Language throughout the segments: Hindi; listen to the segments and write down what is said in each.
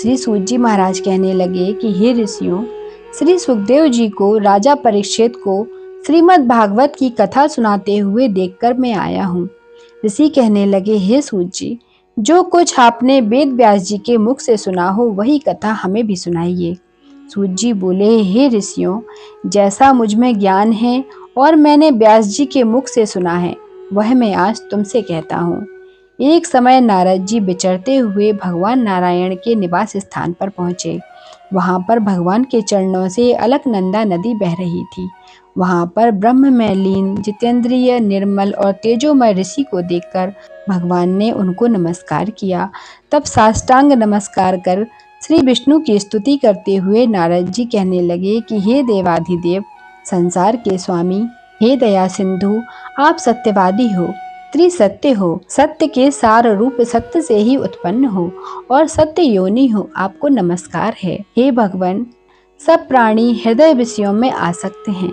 श्री सूत जी महाराज कहने लगे कि हे ऋषियों, श्री सुखदेव जी को राजा परीक्षित को श्रीमद् भागवत की कथा सुनाते हुए देखकर मैं आया हूँ। ऋषि कहने लगे, हे सूत जी, जो कुछ आपने वेद व्यास जी के मुख से सुना हो वही कथा हमें भी सुनाइए। सूत जी बोले, हे ऋषियों, जैसा मुझ में ज्ञान है और मैंने व्यास जी के मुख से सुना है वह मैं आज तुमसे कहता हूँ। एक समय नारद जी विचरते हुए भगवान नारायण के निवास स्थान पर पहुँचे। वहाँ पर भगवान के चरणों से अलकनंदा नदी बह रही थी। वहाँ पर ब्रह्म में लीन जितेंद्रिय निर्मल और तेजोमय ऋषि को देखकर भगवान ने उनको नमस्कार किया। तब साष्टांग नमस्कार कर श्री विष्णु की स्तुति करते हुए नारद जी कहने लगे कि हे देवाधिदेव, संसार के स्वामी, हे दया सिंधु, आप सत्यवादी हो, त्रिसत्य हो, सत्य के सार रूप सत्य से ही उत्पन्न हो और सत्य योनि हो, आपको नमस्कार है। हे भगवान, सब प्राणी हृदय विषयों में आसक्त हैं।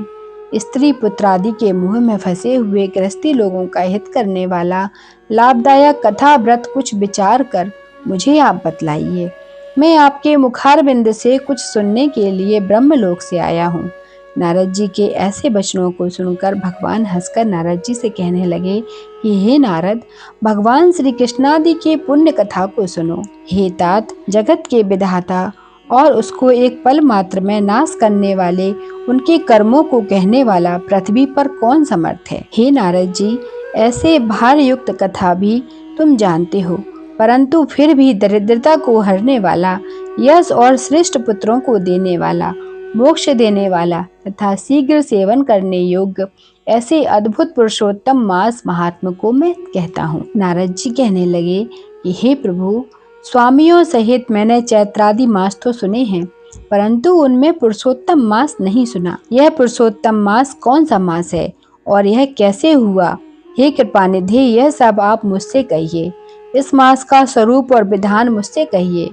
स्त्री पुत्र आदि के मुंह में फंसे हुए गृहस्थी लोगों का हित करने वाला लाभदायक कथा व्रत कुछ विचार कर मुझे आप बतलाइए। मैं आपके मुखारविंद से कुछ सुनने के लिए ब्रह्मलोक से आया हूँ। नारद जी के ऐसे वचनों को सुनकर भगवान हंसकर नारद जी से कहने लगे कि हे नारद, भगवान श्री कृष्णादि के पुण्य कथा को सुनो। हे तात, जगत के विधाता और उसको एक पल मात्र में नाश करने वाले उनके कर्मों को कहने वाला पृथ्वी पर कौन समर्थ है। हे नारद जी, ऐसे भार युक्त कथा भी तुम जानते हो, परंतु फिर भी दरिद्रता को हरने वाला, यश और श्रेष्ठ पुत्रों को देने वाला, मोक्ष देने वाला तथा शीघ्र सेवन करने योग्य ऐसे अद्भुत पुरुषोत्तम मास महात्मा को मैं कहता हूँ। नारद जी कहने लगे कि हे प्रभु, स्वामियों सहित मैंने चैत्रादि मास तो सुने हैं, परंतु उनमें पुरुषोत्तम मास नहीं सुना। यह पुरुषोत्तम मास कौन सा मास है और यह कैसे हुआ? हे कृपानिधि, यह सब आप मुझसे कहिए। इस मास का स्वरूप और विधान मुझसे कहिए।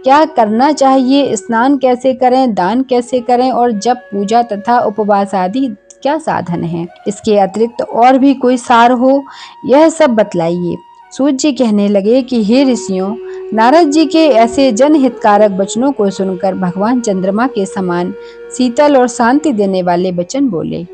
क्या करना चाहिए, स्नान कैसे करें, दान कैसे करें और जब पूजा तथा उपवास आदि क्या साधन है? इसके अतिरिक्त और भी कोई सार हो, यह सब बतलाइए। सूत जी कहने लगे कि हे ऋषियों, नारद जी के ऐसे जनहितकारक वचनों को सुनकर भगवान चंद्रमा के समान शीतल और शांति देने वाले वचन बोले।